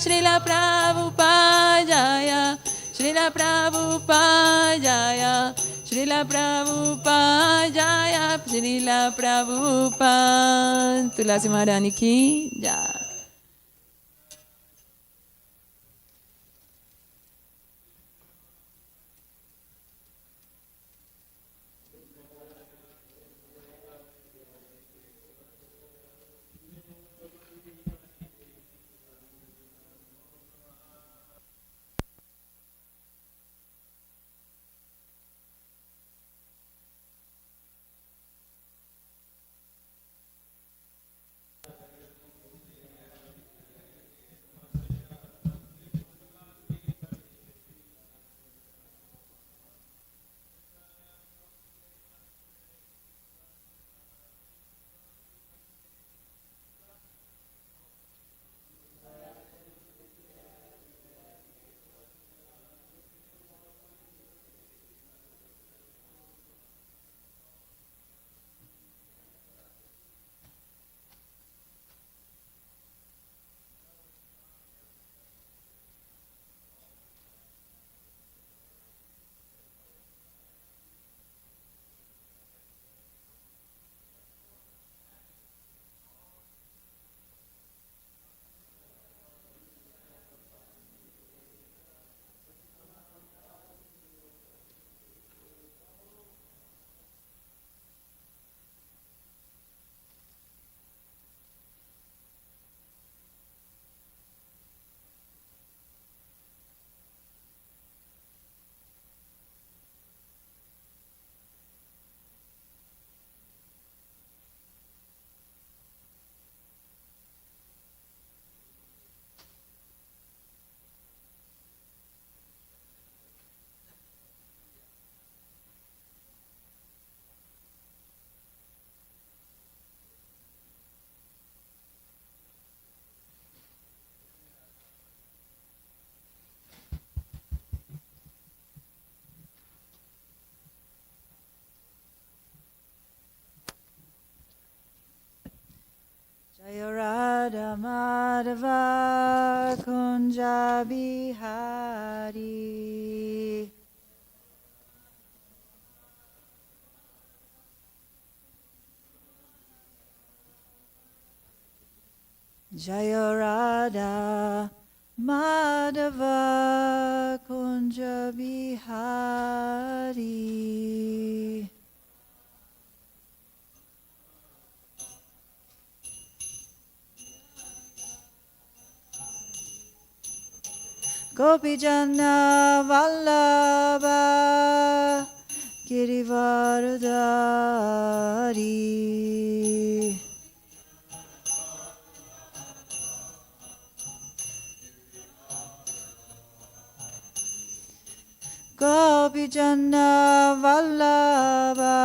Srila Prabhupada Jaya, Srila Prabhupada Jaya, Srila Prabhupada Jaya, Srila Prabhupada. Tulasi Maharani ki Jaya. Jaya Radha Madhava Kunja Bihari. Jaya Radha Madhava Kunja Bihari. Gopijana Vallabha Girivaradari. Gopijana Vallabha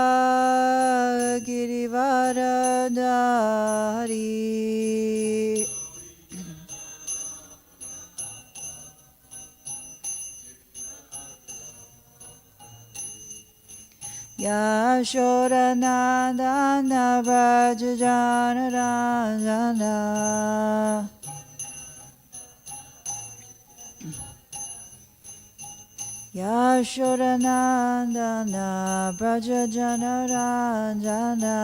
Girivaradari. Yashoda Nandana Vrajajana Ranjana. Yashoda Nandana Vrajajana Ranjana.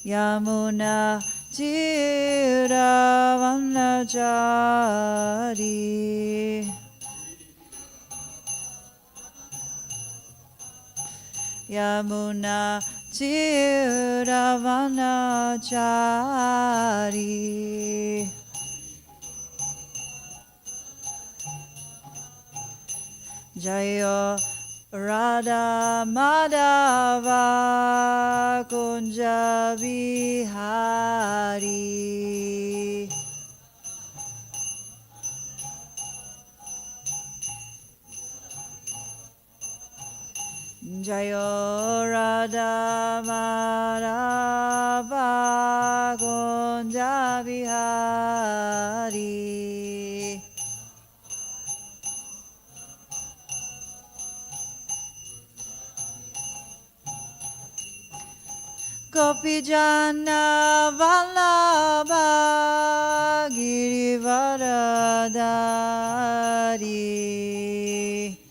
Yamuna Tiravanachari. Yamuna Tiravanachari. Jaya Radha Madhava Kunja Bihari. Jaya Radha Madhava Kunja Bihari. Gopijana Vallabha Girivaradari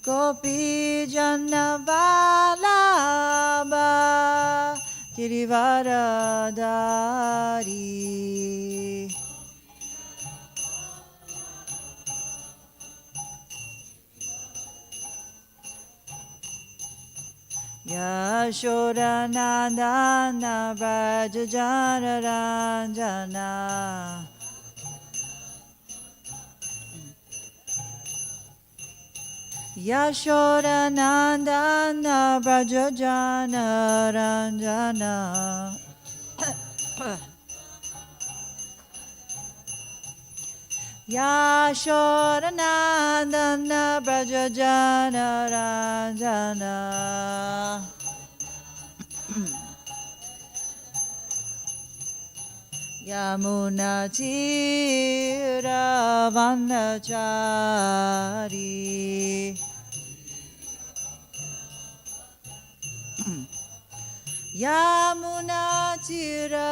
Gopijana Vallabha Girivaradari Yashodanandana Vrajajana Ranjana Yashodanandana Vrajajana Ranjana Yashodanandana Vrajajana Ranjana Yamuna Tira Vanachari Yamuna Tira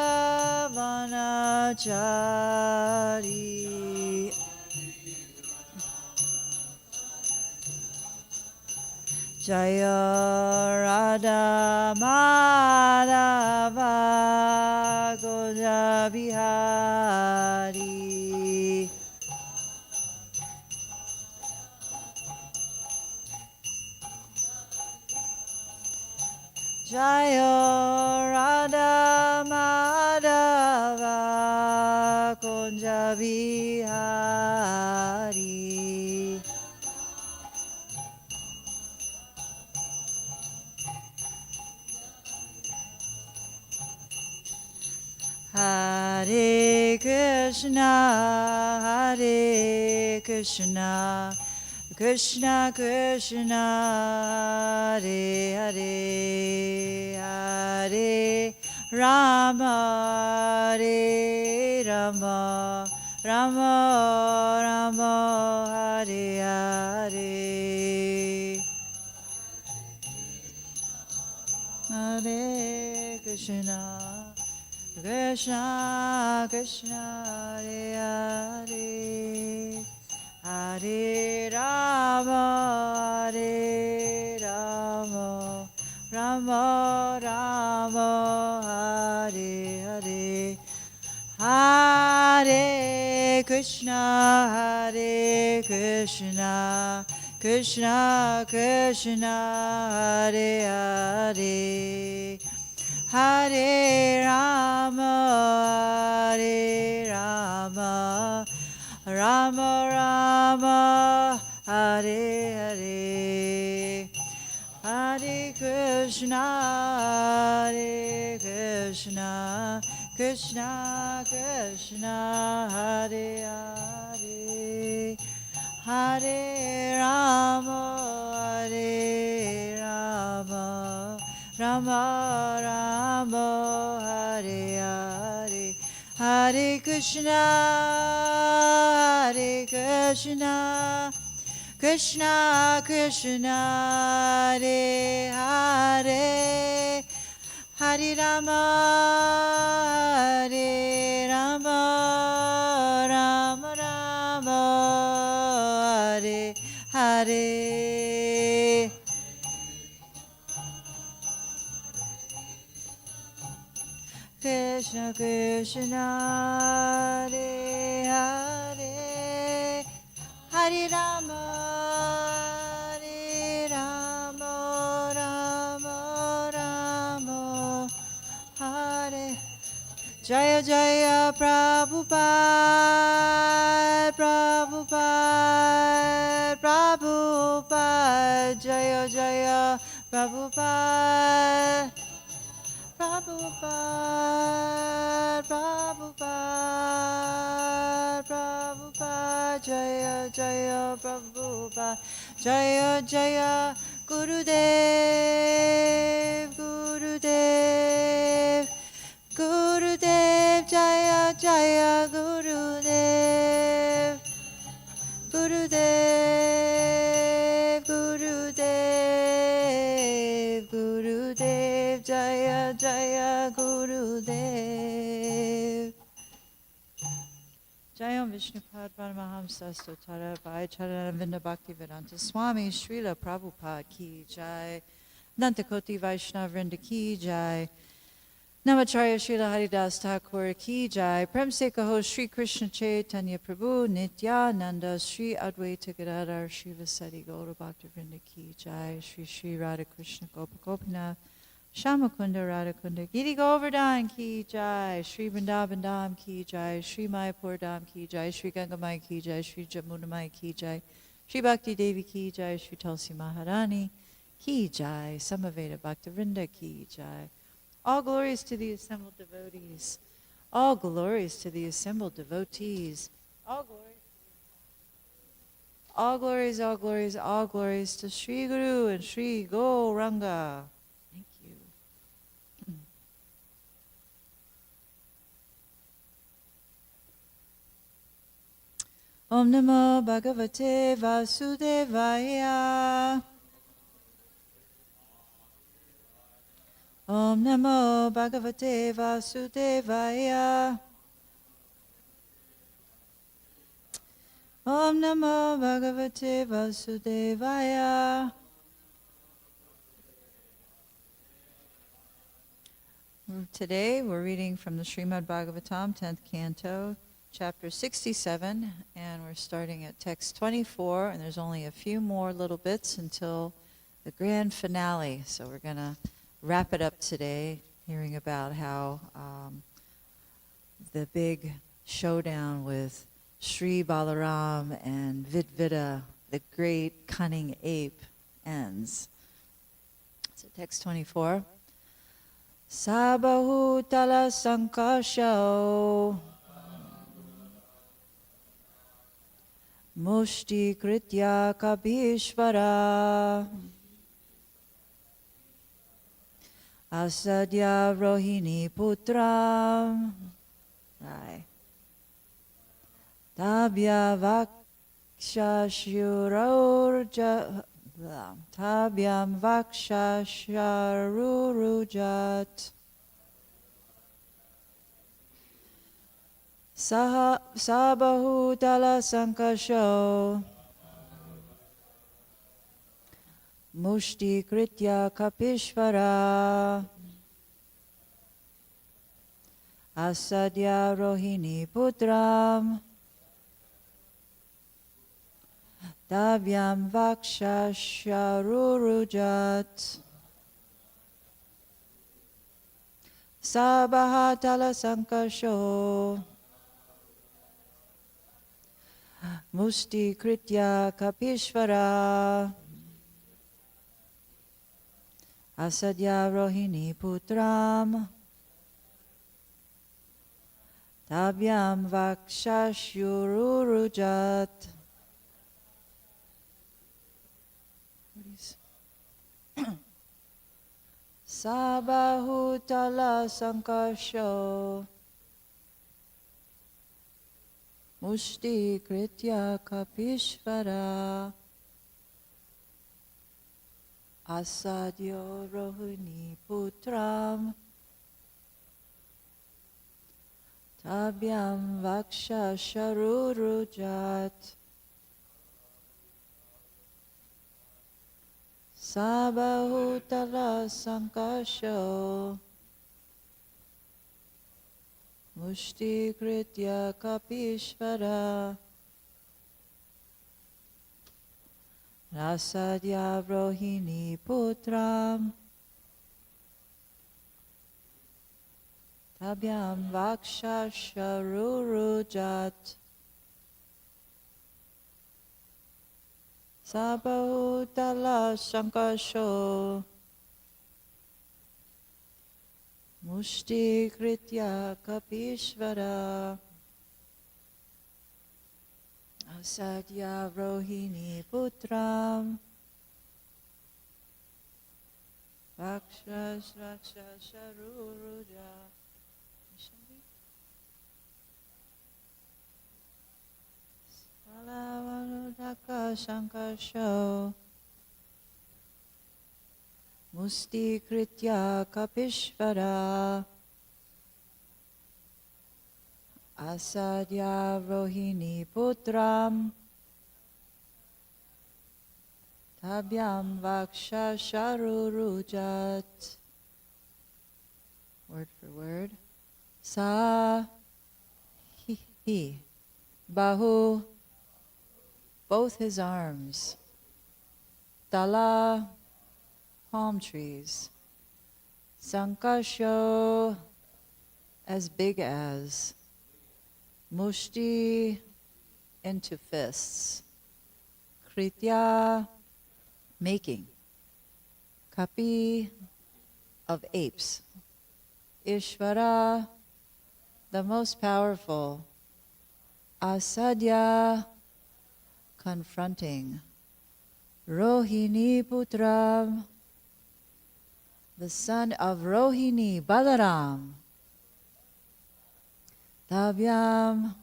Vanachari Jaya Radha Madhava Goja Bihari Jaya Radha Madhava Goja Bihari Hare Krishna, Hare Krishna, Krishna Krishna, Hare Hare, Hare Rama, Hare Rama, Rama Rama, Hare Hare, Hare Krishna. Krishna Krishna Hare Hare Hare Rama Hare Rama Rama Rama Hare Hare Hare Krishna Hare Krishna Krishna Krishna Hare Hare Hare Rama, Hare Rama, Rama Rama, Hare Hare, Hare Krishna, Hare Krishna, Krishna Krishna, Hare Hare, Hare Rama, Hare Rama. Rama Rama Hare Hare Hare Krishna Hare Krishna Krishna Krishna Hare Hare Hare Rama Hare Rama Rama Rama Hare Hare Krishna Krishna Hare Hare Hare Rama Hare Rama Rama Rama Hare Jaya Jaya Prabhupada Prabhupada Prabhupada Jaya Jaya Prabhupada Prabhupada, Prabhupada, Prabhupada, Jaya Jaya Prabhupada, Jaya Jaya Gurudev, Gurudev, Gurudev, Jaya Jaya Gurudev, Gurudev, Gurudev, Gurudev, Jaya Jaya Gurudev. Jayam Vishnupad Paramahamsa Stotara Bhai Charanavinda Bhaktivedanta Swami Srila Prabhupada Ki Jai Nantakoti Vaishnav Vrinda Ki Jai Namacharya Srila Haridas Thakur Ki Jai Prem Se Kaho Shri Krishna Chaitanya Prabhu Nityananda Shri Advaita Gadadhar Srila Sati Gaura Bhaktivinoda Ki Jai Shri Shri Radha Krishna Gopakopana Shamakunda Radhakunda Giri Govardhan Ki Jai Shri Vrindavan Dham Ki Jai Shri Mayapur Dham Ki Jai Shri Gangamai Ki Jai Shri Jamunamai Ki Jai Shri Bhakti Devi Ki Jai Shri Tulsi Maharani Ki Jai Samaveda Bhaktivinoda Ki Jai. All glories to the assembled devotees. All glories to the assembled devotees. All glories. All glories, all glories, all glories to Sri Guru and Sri Gauranga. Thank you. Om Namo Bhagavate Vasudevaya. Om Namo Bhagavate Vasudevaya. Om Namo Bhagavate Vasudevaya. Today we're reading from the Srimad Bhagavatam, 10th Canto, chapter 67, and we're starting at text 24, and there's only a few more little bits until the grand finale. So we're going to wrap it up today, hearing about how the big showdown with Sri Balaram and Vidvida, the great cunning ape, ends. So text 24. Sabahutala Sankasho Mushti Kritya Kabishvara Asadya Rohini Putram Tabya Vakshashururja Tabyam Vakshasharurujat Sabahutala Sankasho Mushti Kritya Kapishvara Asadya Rohini Putram Tabyam Vakshasharurujat Sabahatala Sankasho Musti Kritya Kapishvara Asadya Rohini Putram Tabyam Vakshashururujat. Sabahutala Sankasho Mushti Kritya Kapishvara Asadyo Rohini Putram Tabyam Vakshasharurujat Sabahutala Sankasho Mushti Kritya Kapishvara Rasadya Rohini Putram Tabyam Vakshasharurujat Sabahutala Sankasho Mushti Kritya Kapishvara Asadya Rohini Putram Vakshasharurujat Salavanu Sankasho Musti Kritya Kapishvara Asadya Rohini Putram Tabhyam Vaksha Sharurujat. Word for word. Sa he Bahu, both his arms. Dala, palm trees. Sankasho, as big as. Mushti, into fists. Kritya, making. Kapi, of apes. Ishvara, the most powerful. Asadya, confronting. Rohini Putram, the son of Rohini, Balaram. Tavyam,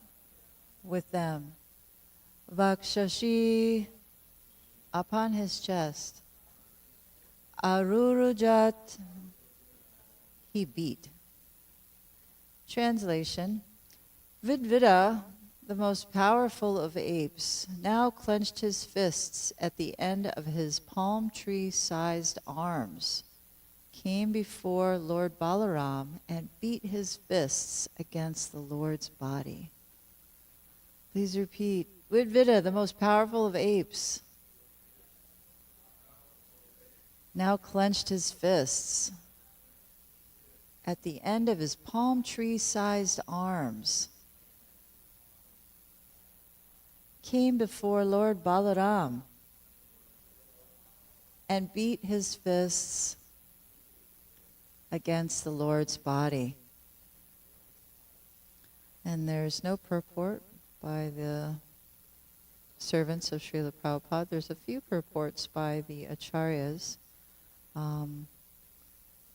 with them. Vakshashi, upon his chest. Arurujat, he beat. Translation. Vidvida, the most powerful of apes, now clenched his fists at the end of his palm tree-sized arms, came before Lord Balaram and beat his fists against the Lord's body. Please repeat. Vidvida, the most powerful of apes, now clenched his fists at the end of his palm tree-sized arms, came before Lord Balaram and beat his fists against the Lord's body. And there's no purport by the servants of Srila Prabhupada. There's a few purports by the acharyas.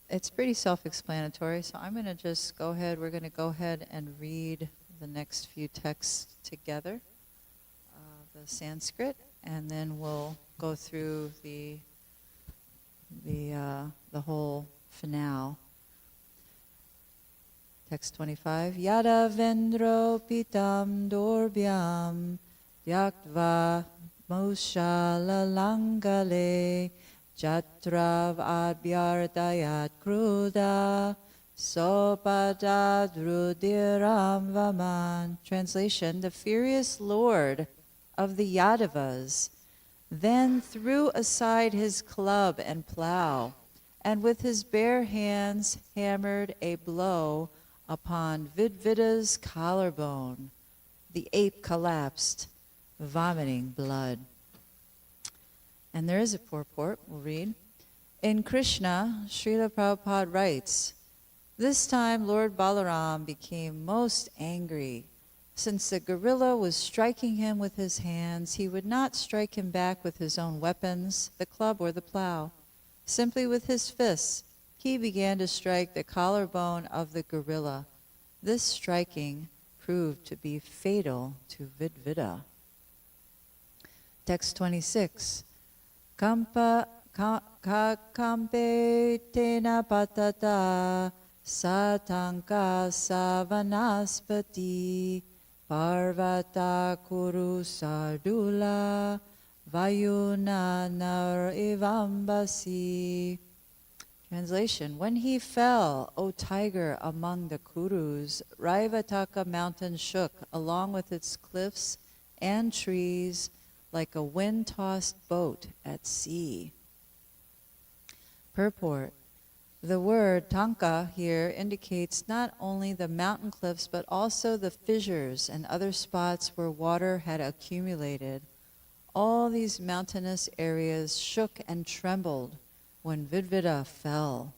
It's pretty self-explanatory, so I'm going to just go ahead. We're going to go ahead and read the next few texts together. The Sanskrit, and then we'll go through the whole finale. Text 25. Yada vendro pitam dorbhyam yaktva moshala langale jatrav adhyardayat kruda sopadadrudiram vaman. Translation. The furious Lord of the Yadavas then threw aside his club and plow, and with his bare hands hammered a blow upon Vidvida's collarbone. The ape collapsed, vomiting blood. And there is a purport, we'll read. In Krishna, Srila Prabhupada writes, this time Lord Balaram became most angry. Since the gorilla was striking him with his hands, he would not strike him back with his own weapons, the club or the plow. Simply with his fists, he began to strike the collarbone of the gorilla. This striking proved to be fatal to Vidvida. Text 26. Kampe tena patata satanka savanaspati Parvata Kuru Sardula Vayuna Nar Ivambasi. Translation. When he fell, O tiger, among the Kurus, Raivataka mountain shook along with its cliffs and trees like a wind-tossed boat at sea. Purport. The word tanka here indicates not only the mountain cliffs, but also the fissures and other spots where water had accumulated. All these mountainous areas shook and trembled when Vidvida fell.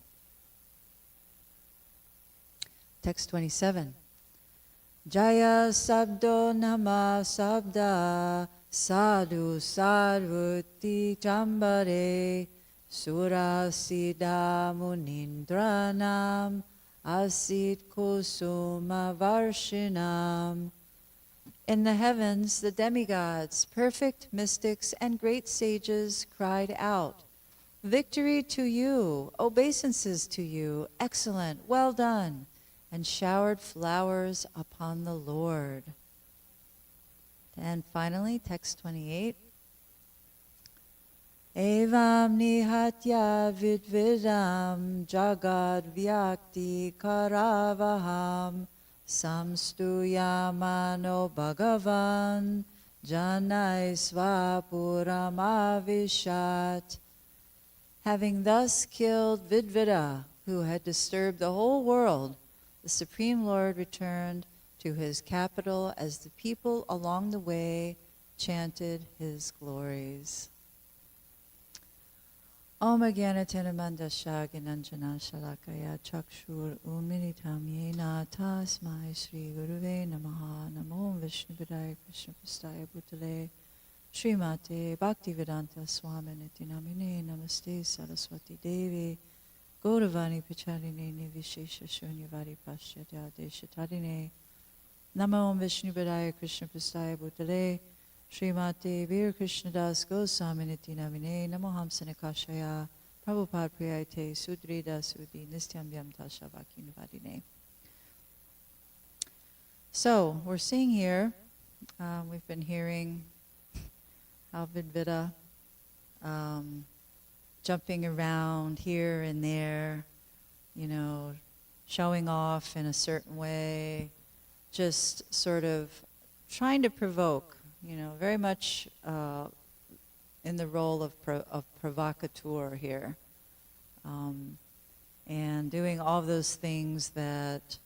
Text 27. Jaya sabdo nama sabda sadhu sadhuti chambare Sura Siddha Munindranam Asit Kusuma Varshinam. In the heavens, the demigods, perfect mystics, and great sages cried out, "Victory to you, obeisances to you, excellent, well done," and showered flowers upon the Lord. And finally, text 28. Evam nihatya vidvidam jagad vyakti karavaham samstuyamano bhagavan janai svapuramavishat. Having thus killed Vidvida, who had disturbed the whole world, the Supreme Lord returned to his capital as the people along the way chanted his glories. Om Agyanatena Mandasha Gnanjana Shalakaya Chakshur Unmilitam Yena Tasmai Shri Guruve Namaha Namo Vishnupadaya Krishna Prastaya Bhutale Srimate Bhaktivedanta Swaminiti Namine Namaste Saraswati Devi Gauravani Pacharine Nivishesha Shunyavadi Pashyadya Deshatadine Namo Vishnupadaya Krishna Prastaya Bhutale Srimate Veer Krishnadas Goswaminiti Namine Namoham Sanakashaya Prabhupada Priyate Sudrida Sudhi Nistyam Vyam Tasha Vakinuvadine. So, we're seeing here, we've been hearing how Vidvida jumping around here and there, showing off in a certain way, just sort of trying to provoke, very much in the role of provocateur here, and doing all those things that,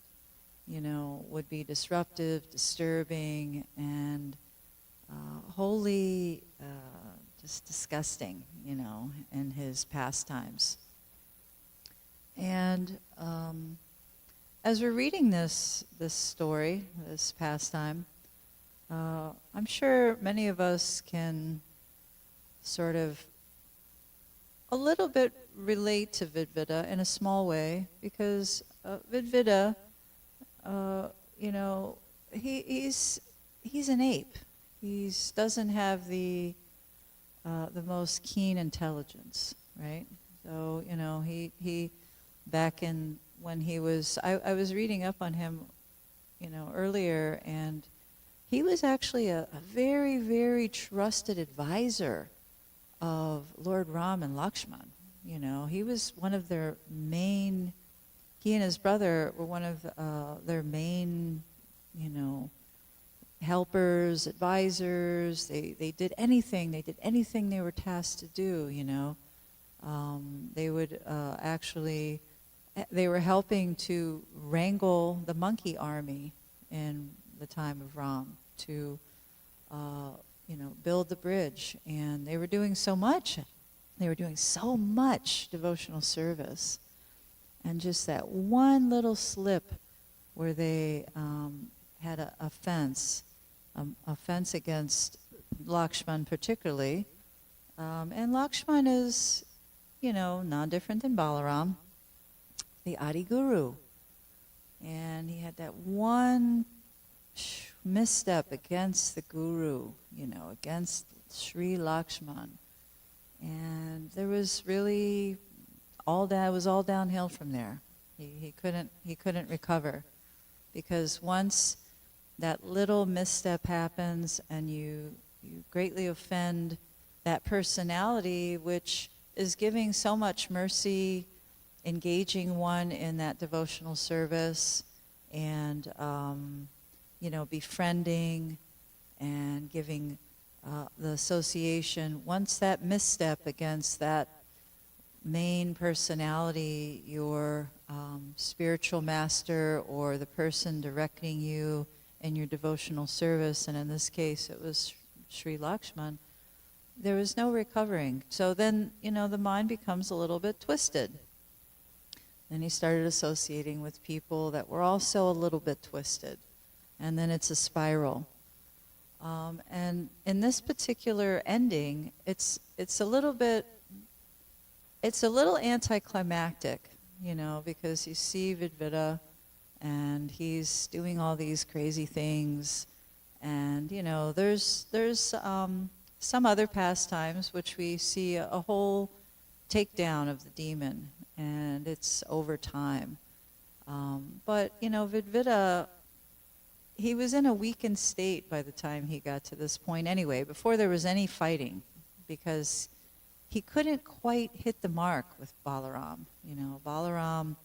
would be disruptive, disturbing, and wholly just disgusting, in his pastimes. And as we're reading this story, this pastime, I'm sure many of us can sort of a little bit relate to Vidvida in a small way, because Vidvida, he's an ape. He doesn't have the most keen intelligence, right? So he back in when he was, I was reading up on him, earlier, and he was actually a very, very trusted advisor of Lord Ram and Lakshman. He was one of their main, he and his brother were one of their main, helpers, advisors. They did anything they were tasked to do, They would actually, they were helping to wrangle the monkey army in the time of Ram to, build the bridge. And they were doing so much. They were doing so much devotional service. And just that one little slip where they had a fence against Lakshman particularly. And Lakshman is, non different than Balaram, the Adi Guru. And he had that one misstep against the Guru, against Sri Lakshman. And there was really it was all downhill from there. He couldn't recover, because once that little misstep happens and you greatly offend that personality which is giving so much mercy, engaging one in that devotional service, and befriending and giving the association. Once that misstep against that main personality, your spiritual master or the person directing you in your devotional service, and in this case it was Sri Lakshman, there was no recovering. So then, the mind becomes a little bit twisted. Then he started associating with people that were also a little bit twisted. And then it's a spiral. And in this particular ending, it's a little anticlimactic, because you see Vidvida and he's doing all these crazy things, And, there's some other pastimes which we see a whole takedown of the demon, and it's over time. But, Vidvita, he was in a weakened state by the time he got to this point anyway, before there was any fighting, because he couldn't quite hit the mark with Balaram. Balaram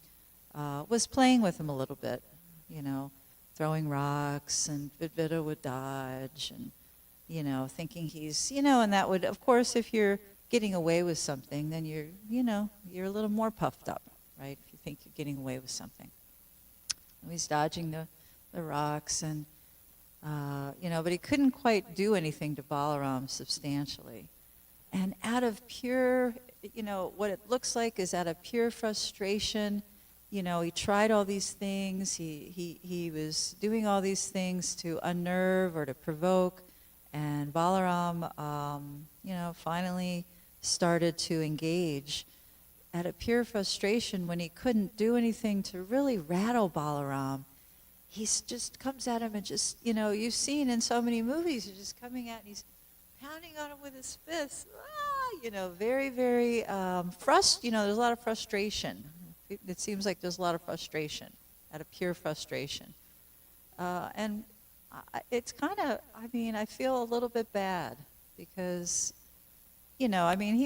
was playing with him a little bit, throwing rocks, and Vidvita would dodge, and, thinking he's, and that would, of course, if you're getting away with something, then you're a little more puffed up, right? If you think you're getting away with something. And he's dodging the rocks, and, but he couldn't quite do anything to Balaram substantially. And out of pure, what it looks like is out of pure frustration, he tried all these things, he was doing all these things to unnerve or to provoke, and Balaram, finally started to engage out of pure frustration. When he couldn't do anything to really rattle Balaram, he just comes at him and just, you've seen in so many movies, he's just coming at and he's pounding on him with his fists. Very, very there's a lot of frustration. It seems like there's a lot of frustration, out of pure frustration. And it's kind of, I feel a little bit bad because, he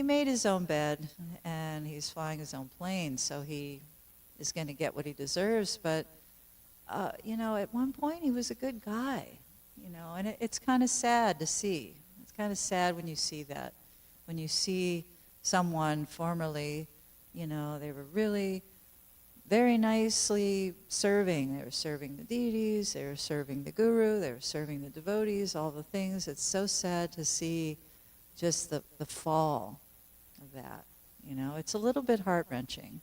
made his own bed and he's flying his own plane, so he is going to get what he deserves. But, at one point he was a good guy, and it's kind of sad to see. It's kind of sad when you see that. When you see someone formerly, they were really very nicely serving. They were serving the deities, they were serving the guru, they were serving the devotees, all the things. It's so sad to see just the fall of that. It's a little bit heart-wrenching.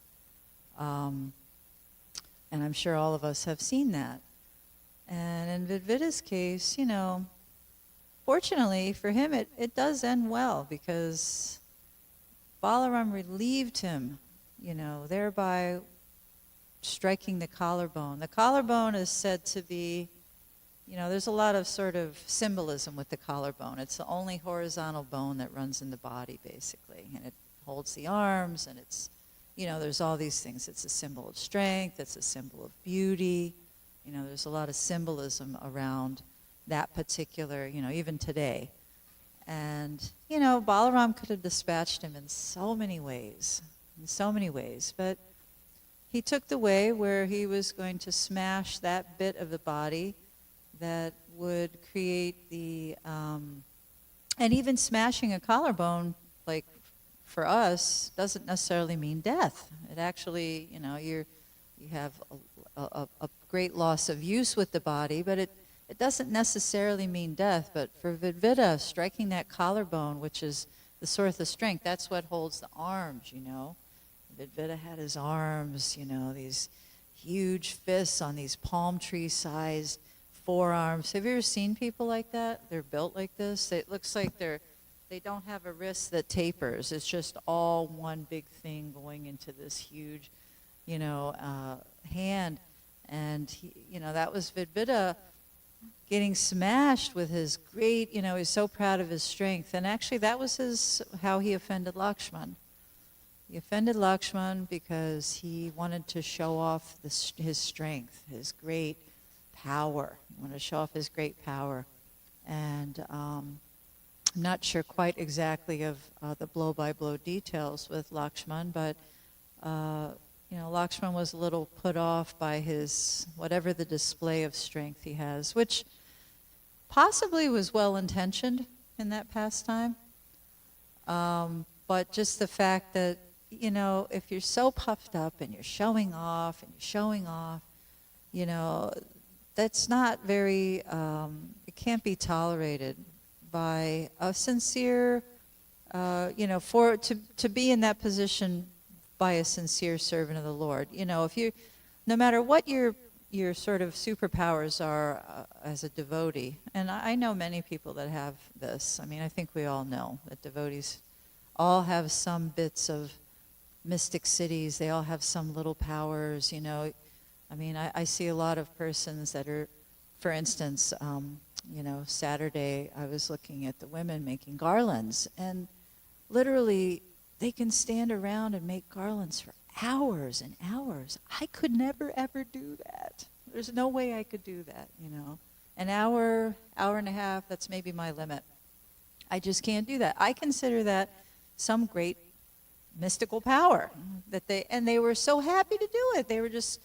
And I'm sure all of us have seen that. And in Vidvita's case, fortunately for him, it does end well, because Balaram relieved him, thereby striking the collarbone. The collarbone is said to be, there's a lot of sort of symbolism with the collarbone. It's the only horizontal bone that runs in the body, basically. And it holds the arms, and it's, there's all these things. It's a symbol of strength. It's a symbol of beauty. There's a lot of symbolism around that particular, even today. And, Balaram could have dispatched him in so many ways. But he took the way where he was going to smash that bit of the body that would create the, and even smashing a collarbone, like for us, doesn't necessarily mean death. It actually, you have a great loss of use with the body, but it doesn't necessarily mean death. But for Vidvita, striking that collarbone, which is the source of strength, that's what holds the arms, Vidvita had his arms, these huge fists on these palm tree-sized forearms. Have you ever seen people like that? They're built like this. It looks like they don't have a wrist that tapers. It's just all one big thing going into this huge, hand. And, that was Vidvita getting smashed with his great, he's so proud of his strength. And actually that was how he offended Lakshman. He offended Lakshman because he wanted to show off his strength, his great power. He wanted to show off his great power. And I'm not sure quite exactly of the blow-by-blow details with Lakshman, but Lakshman was a little put off by his, whatever the display of strength he has, which possibly was well-intentioned in that pastime. But just the fact that, if you're so puffed up and you're showing off, that's not very, it can't be tolerated by a sincere, to be in that position by a sincere servant of the Lord. If you, no matter what your sort of superpowers are as a devotee, and I know many people that have this. I think we all know that devotees all have some bits of mystic cities. They all have some little powers, I see a lot of persons that are, for instance, Saturday I was looking at the women making garlands, and literally they can stand around and make garlands for hours and hours. I could never ever do that. There's no way I could do that. An hour, hour and a half, that's maybe my limit. I just can't do that. I consider that some great mystical power that they were so happy to do it. They were just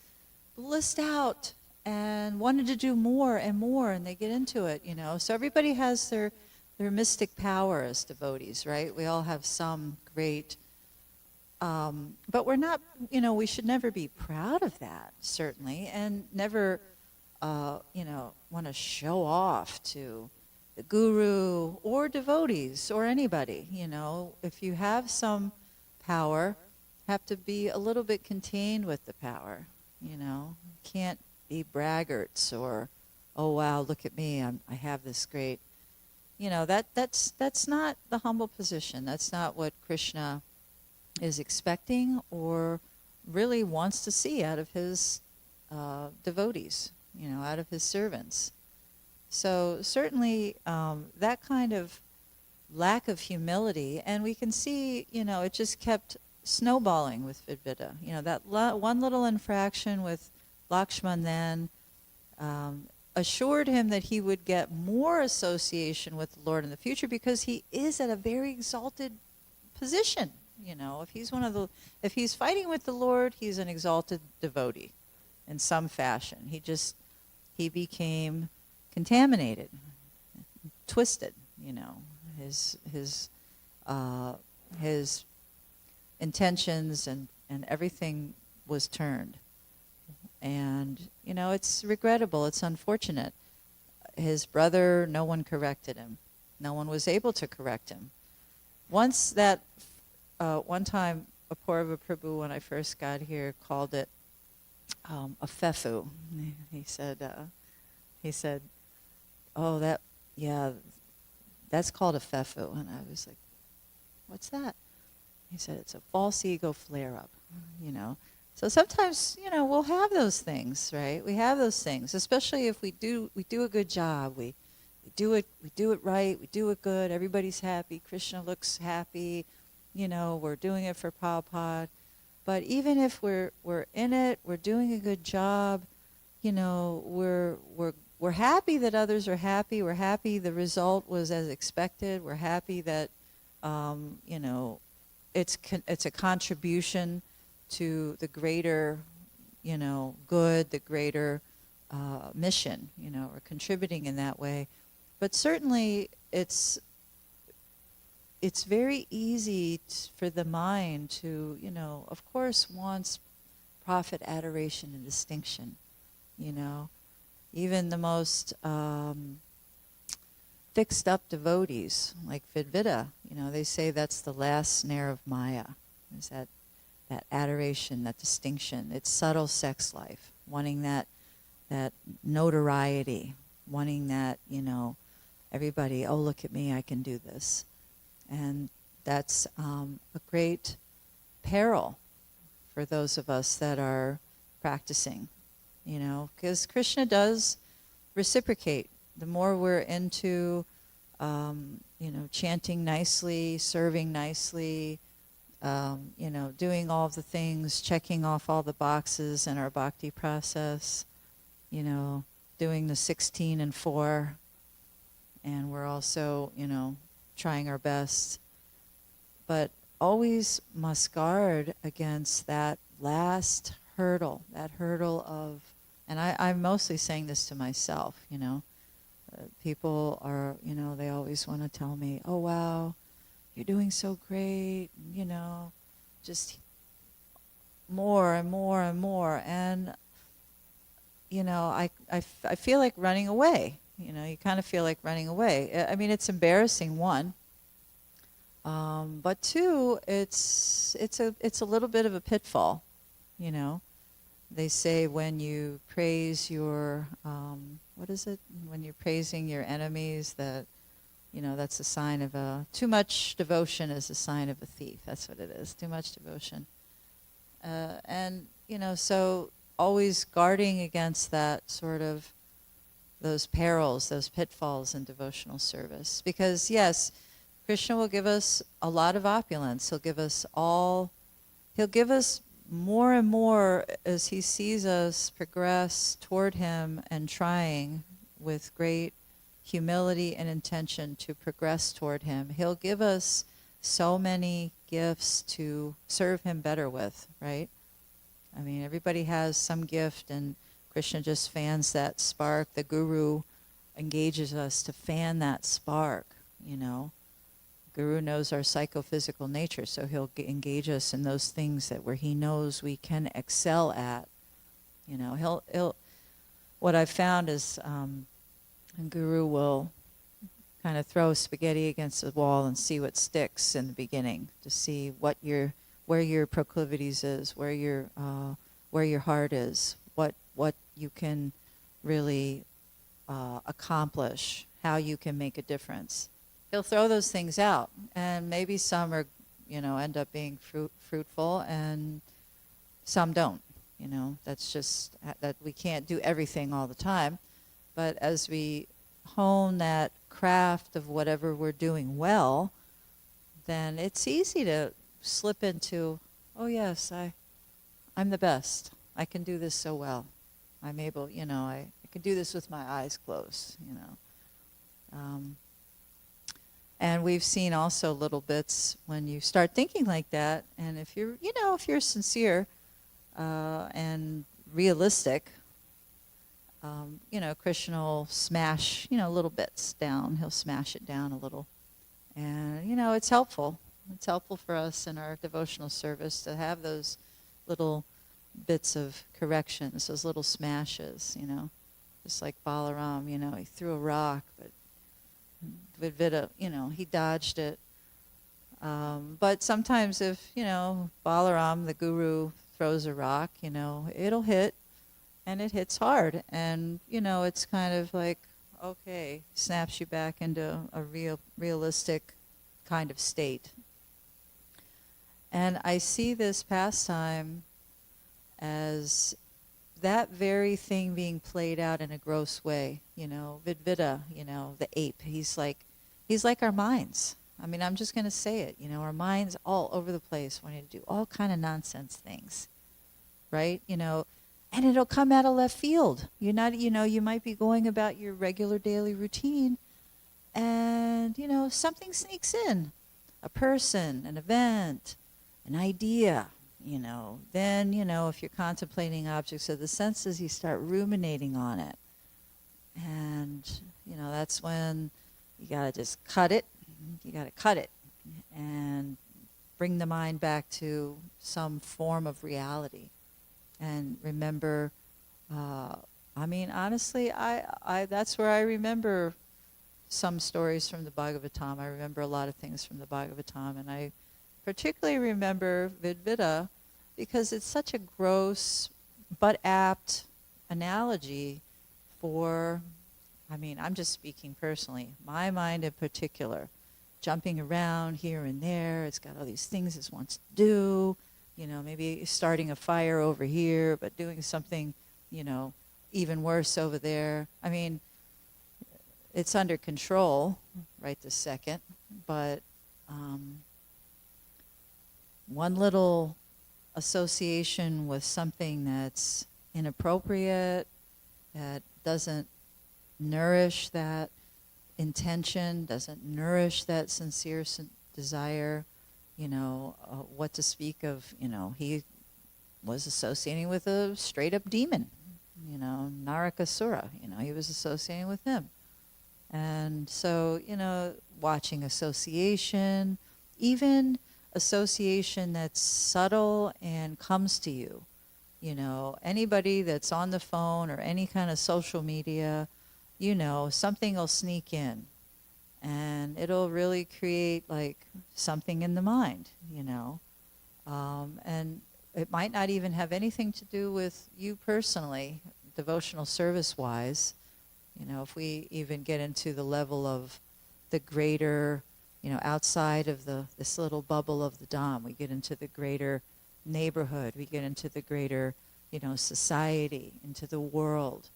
blissed out and wanted to do more and more, and they get into it. So everybody has their mystic power as devotees, right? We all have some great, but we're not, we should never be proud of that, certainly, and never, want to show off to the guru or devotees or anybody. If you have some power, have to be a little bit contained with the power. Can't be braggarts or, oh wow, look at me, I have this great. That's not the humble position. That's not what Krishna is expecting or really wants to see out of his devotees, out of his servants. So certainly that kind of lack of humility, and we can see, it just kept snowballing with Vidvita. That one little infraction with Lakshman then assured him that he would get more association with the Lord in the future because he is at a very exalted position. If he's fighting with the Lord, he's an exalted devotee in some fashion. He became contaminated, twisted. His intentions and everything was turned. And, it's regrettable, it's unfortunate. His brother, no one corrected him. No one was able to correct him. One time, Apurva Prabhu, when I first got here, called it a fefu. He said, oh, that's called a fefu. And I was like, what's that? He said, it's a false ego flare-up, So sometimes, we'll have those things, right? We have those things, especially if we do a good job. We do it right, we do it good, everybody's happy, Krishna looks happy, we're doing it for Prabhupada. But even if we're in it, we're doing a good job, we're happy that others are happy, we're happy the result was as expected, we're happy that, it's a contribution to the greater, good, the greater mission, or contributing in that way. But certainly it's very easy for the mind to, of course, wants profit, adoration, and distinction, Even the most fixed up devotees, like Vidvita, they say that's the last snare of Maya, is that adoration, that distinction. It's subtle sex life, wanting that notoriety, wanting that, everybody, oh, look at me, I can do this. And that's a great peril for those of us that are practicing, because Krishna does reciprocate. The more we're into, chanting nicely, serving nicely, doing all the things, checking off all the boxes in our bhakti process, doing the 16 and 4, and we're also, trying our best, but always must guard against that last hurdle, of, and I'm mostly saying this to myself, people are, they always want to tell me, oh wow, you're doing so great, just more and more and more. And, I feel like running away. You kind of feel like running away. I mean, it's embarrassing, one. But two, it's a little bit of a pitfall, They say when you praise your, what is it? When you're praising your enemies, that, that's a sign of too much devotion is a sign of a thief. That's what it is, too much devotion. And, so always guarding against that sort of those perils, those pitfalls in devotional service. Because yes, Krishna will give us a lot of opulence. He'll give us more and more as he sees us progress toward him and trying with great humility and intention to progress toward him. He'll give us so many gifts to serve him better with, right? I mean, everybody has some gift, and Krishna just fans that spark. The Guru engages us to fan that spark, you know. Guru knows our psychophysical nature, so he'll engage us in those things that where he knows we can excel at. You know, he'll what I've found is Guru will kind of throw spaghetti against the wall and see what sticks in the beginning, to see where your proclivities is, where your heart is, what you can really accomplish, how you can make a difference. He'll throw those things out, and maybe some are, end up being fruitful, and some don't. That's just that we can't do everything all the time. But as we hone that craft of whatever we're doing well, then it's easy to slip into, oh yes, I'm the best. I can do this so well. I'm able, I can do this with my eyes closed, And we've seen also little bits when you start thinking like that, and if you're sincere and realistic, Krishna will smash, little bits down. He'll smash it down a little. And, it's helpful. It's helpful for us in our devotional service to have those little bits of corrections, those little smashes, Just like Balaram, he threw a rock, but Vidvita, he dodged it. But sometimes if, Balaram, the guru, throws a rock, it'll hit, and it hits hard. And, it's kind of like, okay, snaps you back into a realistic kind of state. And I see this pastime as that very thing being played out in a gross way. Vidvita, the ape, he's like our minds. I mean, I'm just going to say it, our minds all over the place wanting to do all kind of nonsense things, right? And it'll come out of left field. You might be going about your regular daily routine, and, something sneaks in. A person, an event, an idea, Then, if you're contemplating objects of the senses, you start ruminating on it. And, that's when you got to just cut it. You got to cut it and bring the mind back to some form of reality. And remember, honestly, I that's where I remember some stories from the Bhagavatam. I remember a lot of things from the Bhagavatam, and I particularly remember Vidvita because it's such a gross but apt analogy for, I'm just speaking personally, my mind in particular, jumping around here and there. It's got all these things it wants to do. Maybe starting a fire over here, but doing something, even worse over there. It's under control right this second, but one little association with something that's inappropriate, that doesn't nourish that intention, doesn't nourish that sincere desire, what to speak of, he was associating with a straight up demon, Narakasura, he was associating with him. And so, watching association, even association that's subtle and comes to you, anybody that's on the phone or any kind of social media, something will sneak in. And it'll really create like something in the mind, and it might not even have anything to do with you personally, devotional service-wise. If we even get into the level of the greater, outside of this little bubble of the Dham, we get into the greater neighborhood, we get into the greater, society, into the world.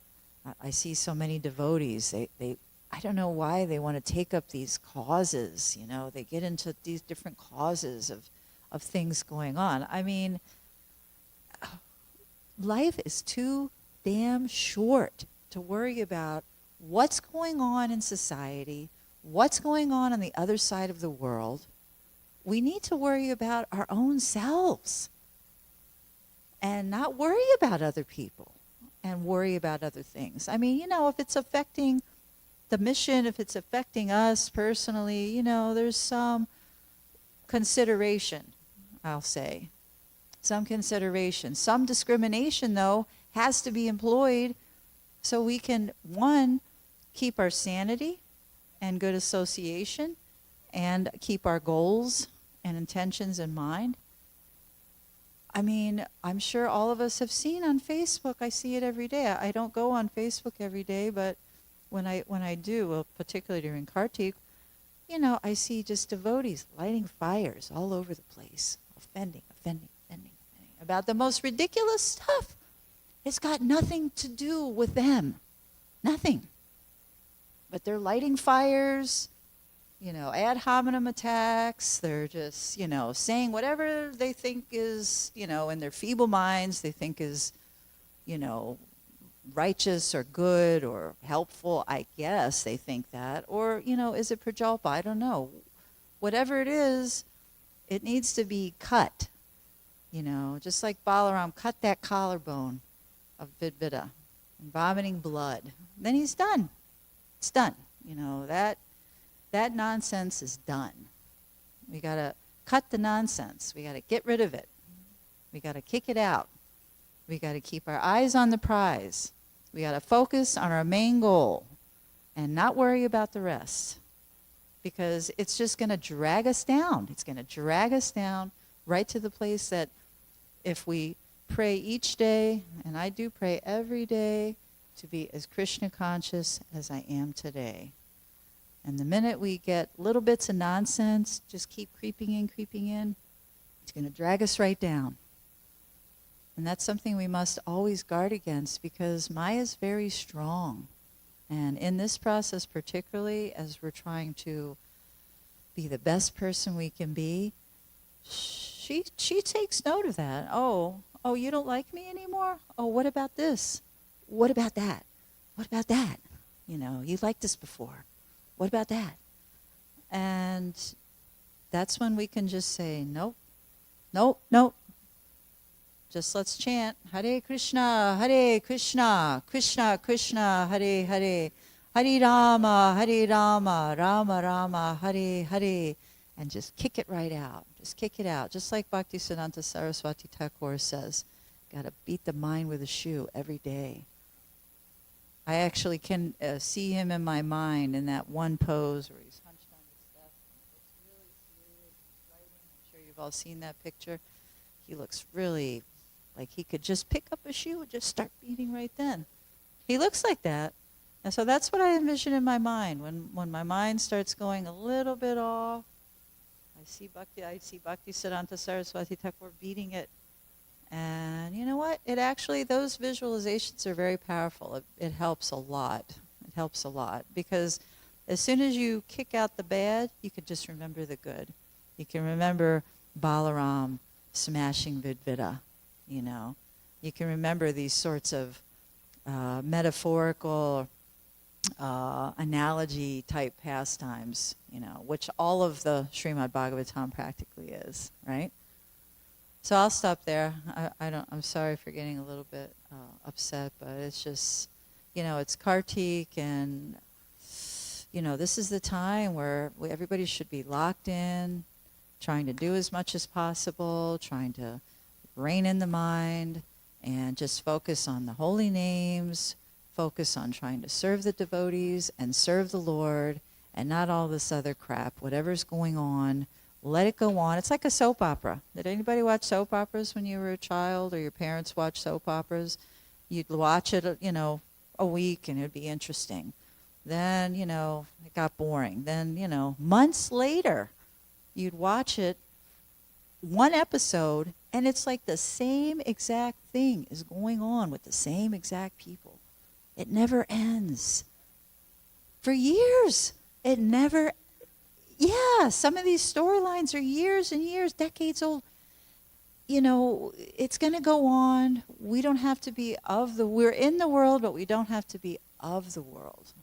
I see so many devotees, I don't know why they want to take up these causes, they get into these different causes of things going on. I mean, life is too damn short to worry about what's going on in society, what's going on the other side of the world. We need to worry about our own selves and not worry about other people and worry about other things. I mean, if it's affecting the mission, if it's affecting us personally, there's some consideration, I'll say. Some consideration. Some discrimination, though, has to be employed so we can, one, keep our sanity and good association and keep our goals and intentions in mind. I mean, I'm sure all of us have seen on Facebook. I see it every day. I don't go on Facebook every day, but when I do, well, particularly during Kartik, I see just devotees lighting fires all over the place, offending about the most ridiculous stuff. It's got nothing to do with them. Nothing. But they're lighting fires, ad hominem attacks. They're just, saying whatever they think is, in their feeble minds, they think is, righteous or good or helpful. I guess they think that. Or, is it prajalpa? I don't know. Whatever it is, it needs to be cut. Just like Balaram cut that collarbone of Vidvida and vomiting blood. Then he's done. It's done. That nonsense is done. We got to cut the nonsense. We got to get rid of it. We got to kick it out. We got to keep our eyes on the prize. We got to focus on our main goal and not worry about the rest, because it's just going to drag us down. It's going to drag us down right to the place that if we pray each day, and I do pray every day, to be as Krishna conscious as I am today. And the minute we get little bits of nonsense, just keep creeping in, it's going to drag us right down. And that's something we must always guard against, because Maya is very strong. And in this process particularly, as we're trying to be the best person we can be, she takes note of that. Oh, you don't like me anymore? Oh, what about this? What about that? What about that? You liked this before. What about that? And that's when we can just say, nope. Just let's chant, Hare Krishna, Krishna Krishna, Hare Hare, Hare Rama, Rama Rama, Hare Hare, and just kick it right out. Just kick it out. Just like Bhaktisiddhanta Saraswati Thakur says, got to beat the mind with a shoe every day. I actually can see him in my mind in that one pose where he's hunched on his desk and he looks really serious. He's writing. I'm sure you've all seen that picture. He looks really like he could just pick up a shoe and just start beating right then. He looks like that. And so that's what I envision in my mind. When my mind starts going a little bit off, I see Bhaktisiddhanta Saraswati Thakur beating it. And you know what? Those visualizations are very powerful. It helps a lot. It helps a lot. Because as soon as you kick out the bad, you can just remember the good. You can remember Balaram smashing Vidvida, You can remember these sorts of metaphorical analogy type pastimes, which all of the Srimad Bhagavatam practically is, right? So I'll stop there. I'm sorry for getting a little bit upset, but it's just, it's Kartik, and this is the time where everybody should be locked in, trying to do as much as possible, trying to rein in the mind, and just focus on the holy names, focus on trying to serve the devotees and serve the Lord, and not all this other crap. Whatever's going on, let it go on. It's like a soap opera. Did anybody watch soap operas when you were a child, or your parents watched soap operas? You'd watch it, a week, and it'd be interesting. Then, it got boring. Then, months later, you'd watch it, one episode, and it's like the same exact thing is going on with the same exact people. It never ends. For years, it never, some of these storylines are years and years, decades old. You know, it's going to go on. We don't have to be we're in the world, but we don't have to be of the world.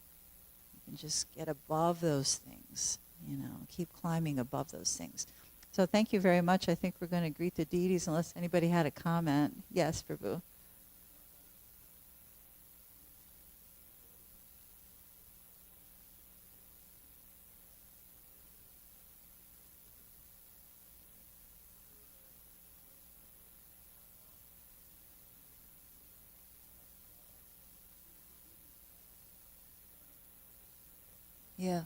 We can just get above those things, you know, keep climbing above those things. So thank you very much. I think we're going to greet the deities unless anybody had a comment. Yes, Prabhu. Yeah.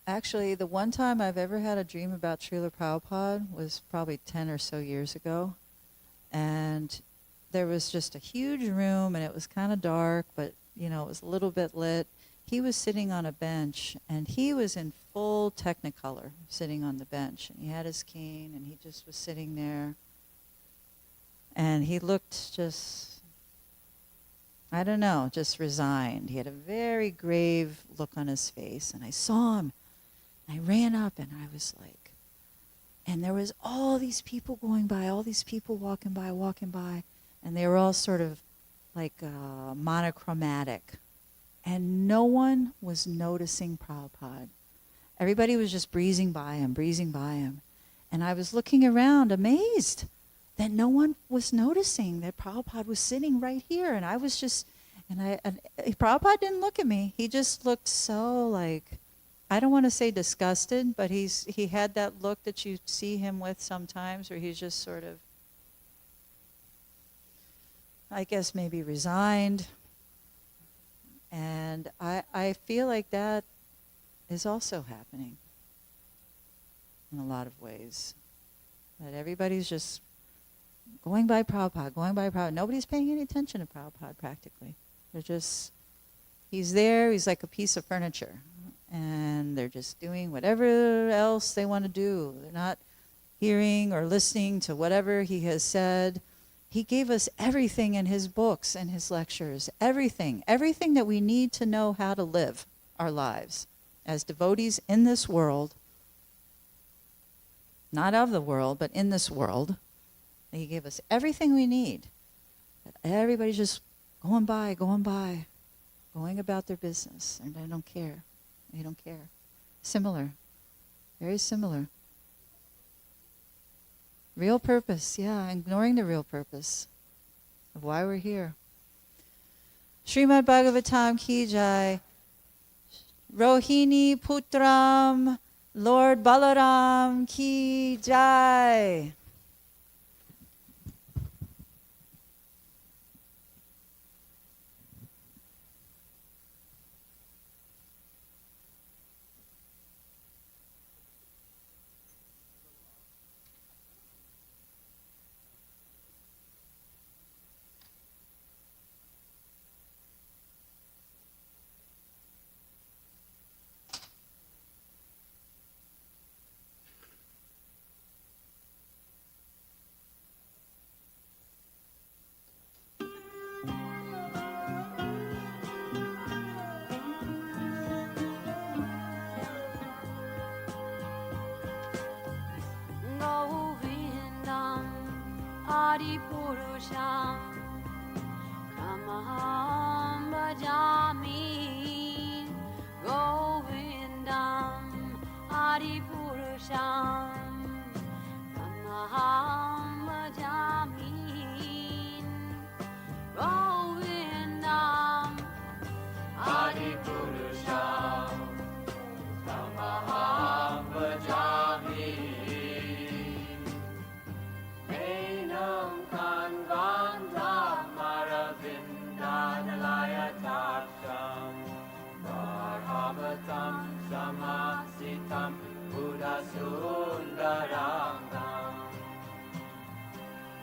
Actually, the one time I've ever had a dream about Srila Prabhupada was probably 10 or so years ago. And there was just a huge room, and it was kind of dark, but, you know, it was a little bit lit. He was sitting on a bench, and he was in full Technicolor, sitting on the bench. And he had his cane, and he just was sitting there. And he looked just, I don't know, just resigned. He had a very grave look on his face, and I saw him. I ran up and I was like, and there was all these people going by, all these people walking by, and they were all sort of like monochromatic. And no one was noticing Prabhupada. Everybody was just breezing by him. And I was looking around amazed that no one was noticing that Prabhupada was sitting right here. And I was just, and Prabhupada didn't look at me. He just looked so like, I don't want to say disgusted, but he had that look that you see him with sometimes, where he's just sort of, I guess maybe resigned. And I feel like that is also happening in a lot of ways. That everybody's just going by Prabhupada. Nobody's paying any attention to Prabhupada practically. They're just, he's there, he's like a piece of furniture. And they're just doing whatever else they want to do. They're not hearing or listening to whatever he has said. He gave us everything in his books and his lectures, everything that we need to know how to live our lives as devotees in this world, not of the world, but in this world. He gave us everything we need. But everybody's just going by, going about their business, and they don't care. They don't care. Similar. Very similar. Real purpose, ignoring the real purpose of why we're here. Srimad Bhagavatam ki jai. Rohini Putram, Lord Balaram ki jai. Purusham Tamaham Bhajami Govindam Adi Purusham Tamaham Bhajami Govindam Adi Purusham Tamaham Bhajami Samasitam Buddha Sundarangam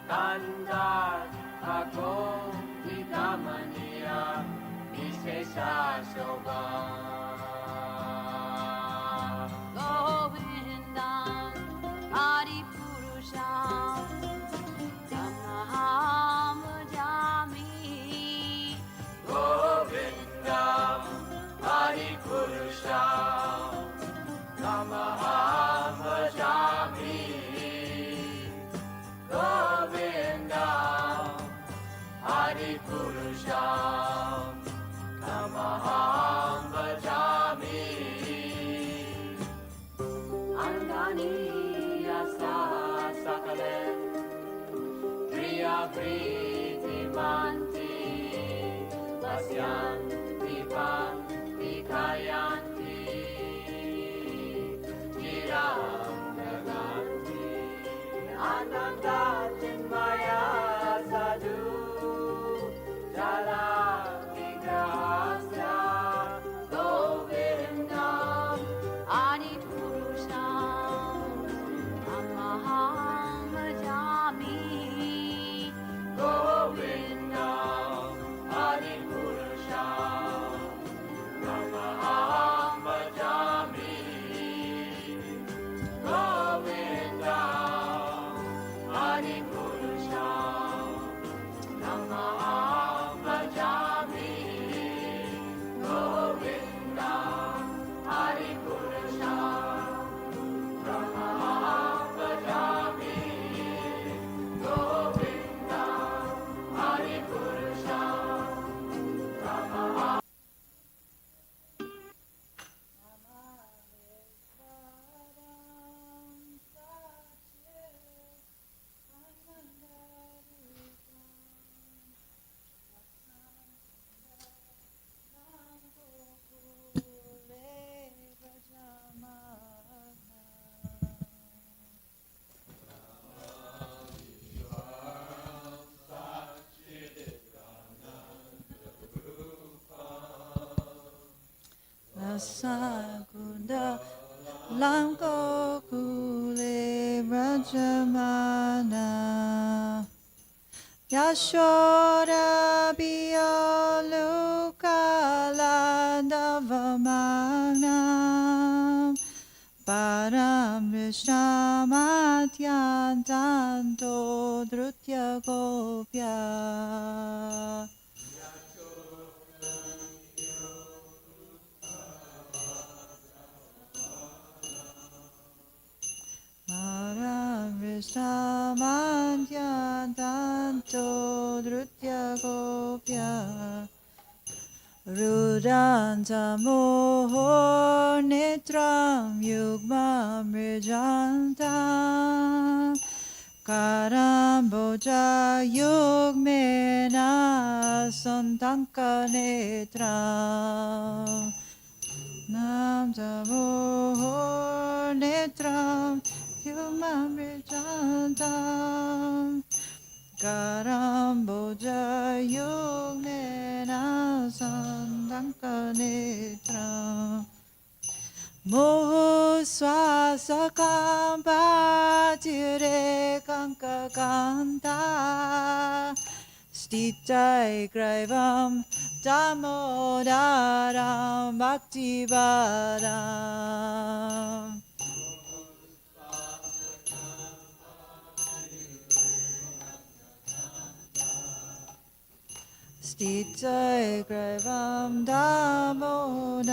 Tandar Agom Vidamaniya Vishesha Shobham Govindam Adi Purusham Tamaham Bhajami Iyasa sakalen Priya Priti Manti Pasyanti Panti Kayanti Jiram Naganti Ananda Chinmaya Sadhu Jala Vigrahasya Govindam Adi Purusham Amaham Bhajami Govindam Adi Purusham Amaham Bhajami Govindam Adi Purusham Amaham Bhajami Govindam Adi Purusham Amaham Bhajami Govindam Adi Purusham Sakunda Lamko Kule Brajamana Yashoda Biyaluka Landavamana Param Vishnamatyantanto Drutya Gopya Vishnamadyantanto Drutya Gopya Rudantamoho Netram Yugmam Rijantam Karamboja Yugmena Santanka Netram Namtamoho Netram Yugmam Rijantam Karamboja Yugmena Santanka Netram Mohu Swasakam Patire Kanka Kanta Stitai Graivam Damodaram Bhaktivadam Stitai Graivam Damodaram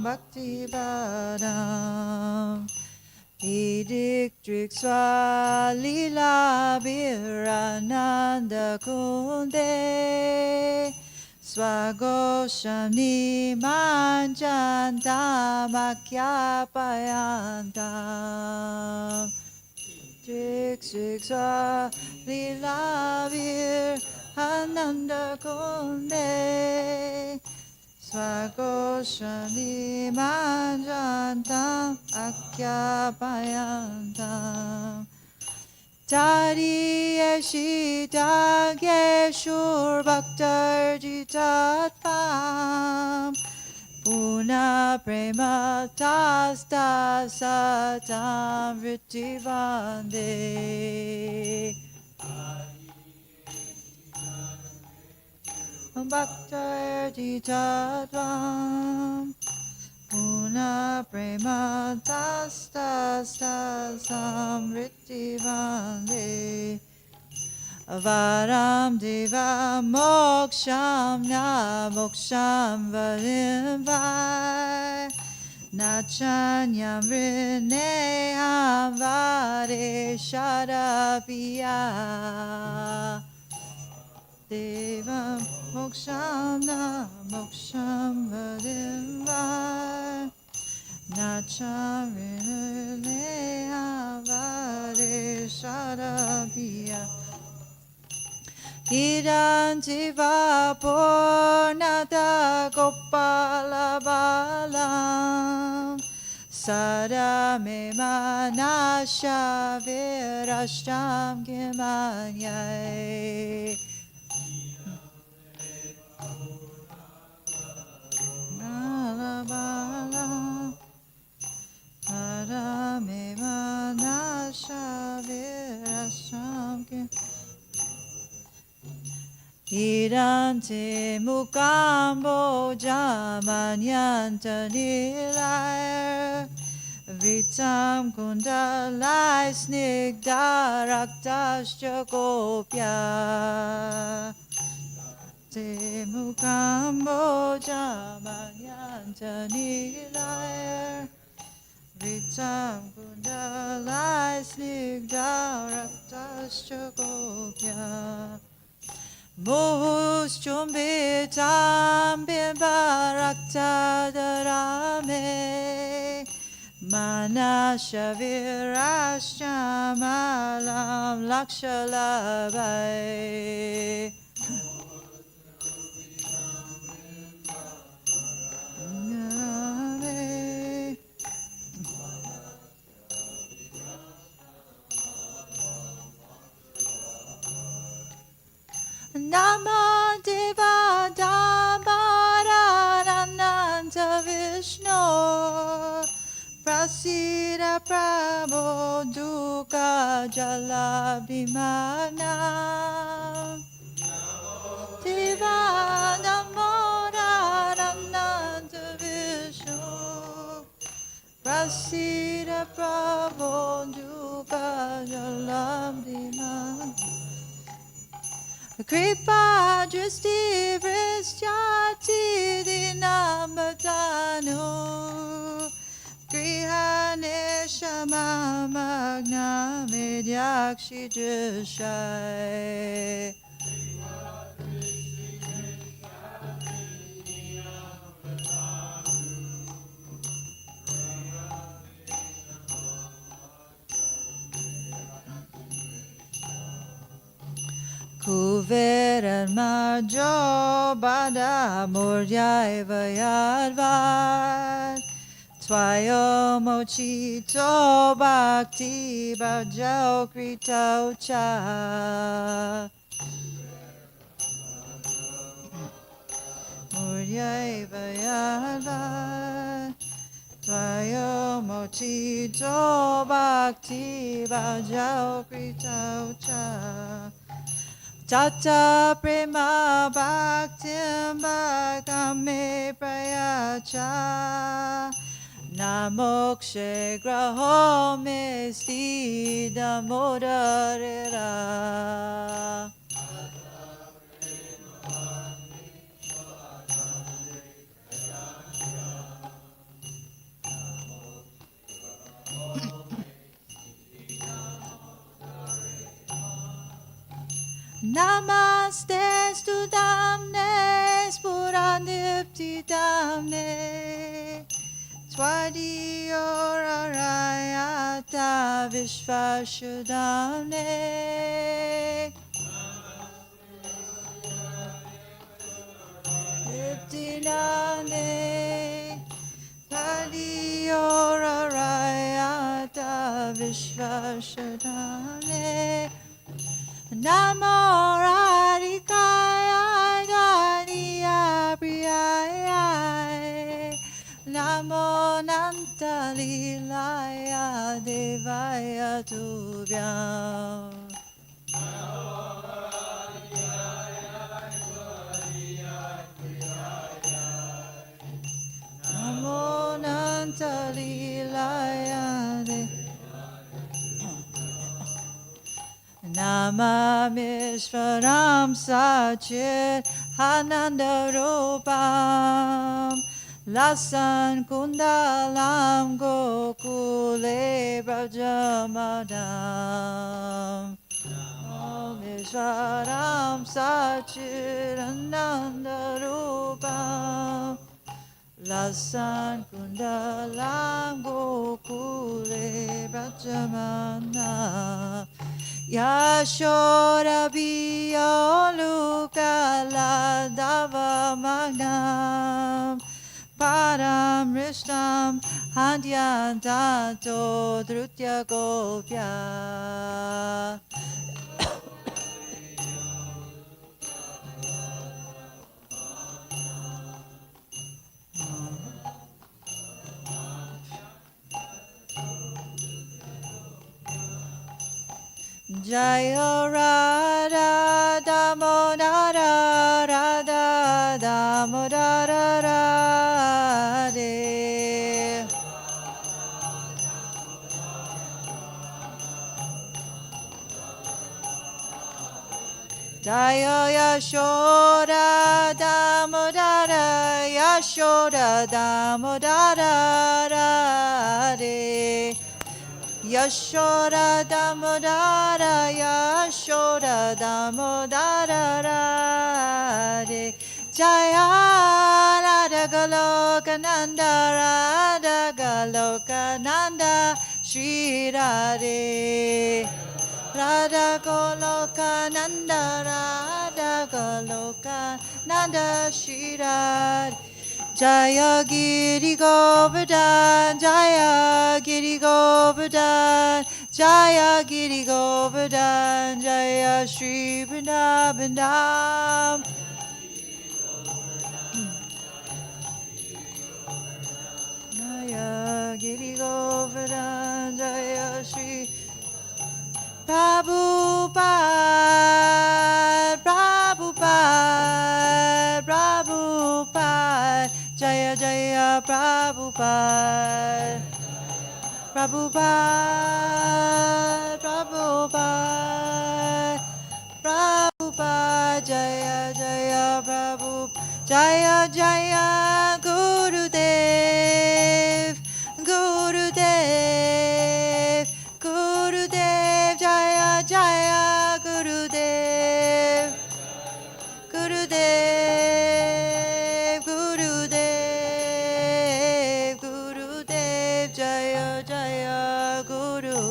Bhaktivadam Idik Drikswa Lila Birananda Kunde Swagoshami Manjanta Makyapayantam Drikswa Lila Birananda Kunde Swagoshami Manjantam Akyapayantam Tari Eshita Geshur Bhaktar Jitatpam Puna Prema Tasta Satam Vritivande Bhaktar Jitatpam Puna Prema Tasta Samriti Vande Avaram Deva Moksham Na Moksham Valimvai Nachanyam Rine Amvare Shadapia Deva Moksham Na Moksham Valimvai Nacharinale Avare Sharabhiya Iranjiva Purnata Gopala Balam Sadame Manasha Virashtam Gimanyai Nalabala Sadame Manasha Virashtam Gimanyai Irante mukambo jamanyanta nilay Vritam kundalai snigdaraktascha gopya Te mukambo jamanyanta nilay Vritam kundalai snigdaraktascha gopya Mohus chumbitam bimbarakta darame Manasha virashamalam lakshalabai Nama Deva Dhammarananta Vishnu Prasida Prabhu Dukkha Jala Bhimana Deva Dhammarananta Vishnu Prasida Prabhu Dukkha Jala Bhimana Kripa Dristi Vrisyati Dinamatanu Grihane Shama Magna Vidyakshi Drishai Kuveran Marjo Bada Muryai Vayadvad Twayo Mochito Bhakti Bhajao Krito Cha Muryai Vayadvad Twayo Mochito Bhakti Bhajao Krito Cha Tata prema bhaktim bhagame prayacha Namokshe graho misti damodarira Namaste Studamne Spuranipti Damne Twadiolarayata Vishvashudamne Niptinane Twadiolarayata Vishvashudamne Namo Radhikaya Daniya Priyaya Namo Nantalilaya Devaya Tubhyam Namo Nantalilaya Devaya Namamishvaram Sachit Hanandarupam Lasan Kundalam Gokule Brajamadam Namamishvaram Sachit Hanandarupam Lasan Kundalam Jamana Yashoda Biolukala Dava Magnam Param Rishtam Handya Dato Drutya Gopya Jaya Radha Damodara Radha Damodara Radhe Jaya Yashoda Damodara Yashoda Damodara Radhe Yashoda Damodara Yashoda Damodara Radhe Jaya Radha Goloka Nanda Radha Goloka Nanda Shri Radhe Radha Goloka Nanda Radha Goloka Nanda Shri Radhe Jaya Giri Govardhan, Jaya Giri Govardhan, Jaya Giri Govardhan, Jaya Shri Vrindavan Dham. Jaya Giri Govardhan, Jaya Shri Prabhupada, Prabhupada, Prabhupada, Jaya Jaya Prabhupada, Prabhupada, Prabhupada, Prabhupada, Jaya Jaya Prabhupada, Jaya Jaya Gurudev, Gurudev, Gurudev, Jaya Jaya Gurudev, Gurudev, Gurudev, Gurudev, Jaya Jaya Gurudev.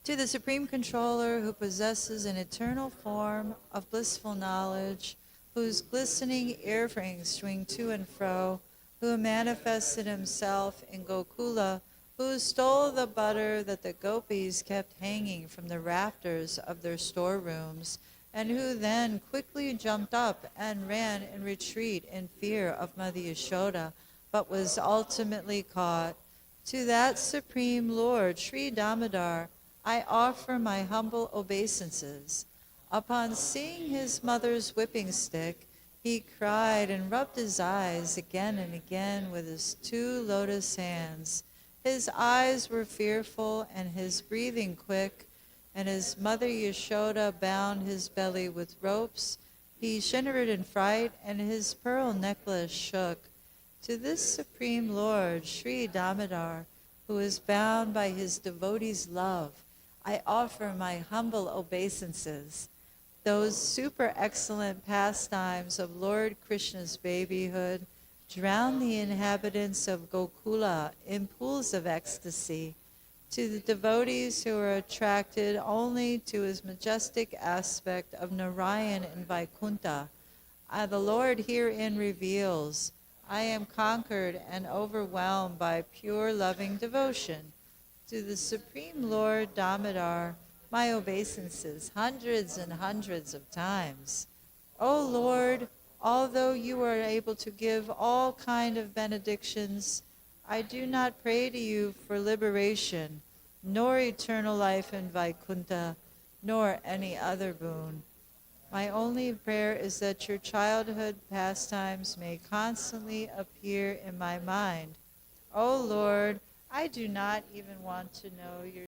To the Supreme Controller who possesses an eternal form of blissful knowledge, whose glistening earrings swing to and fro, who manifested himself in Gokula, who stole the butter that the gopis kept hanging from the rafters of their storerooms, and who then quickly jumped up and ran in retreat in fear of Mother Yashoda, but was ultimately caught. To that Supreme Lord, Sri Damodar, I offer my humble obeisances. Upon seeing his mother's whipping stick, he cried and rubbed his eyes again and again with his two lotus hands. His eyes were fearful and his breathing quick, and his mother Yashoda bound his belly with ropes. He shivered in fright, and his pearl necklace shook. To this Supreme Lord, Sri Damodar, who is bound by his devotee's love, I offer my humble obeisances. Those super excellent pastimes of Lord Krishna's babyhood drown the inhabitants of Gokula in pools of ecstasy. To the devotees who are attracted only to his majestic aspect of Narayan in Vaikuntha, the Lord herein reveals, I am conquered and overwhelmed by pure loving devotion. To the Supreme Lord Damodar, my obeisances hundreds and hundreds of times. O Lord, although you are able to give all kind of benedictions, I do not pray to you for liberation, nor eternal life in Vaikuntha, nor any other boon. My only prayer is that your childhood pastimes may constantly appear in my mind. O Lord, I do not even want to know your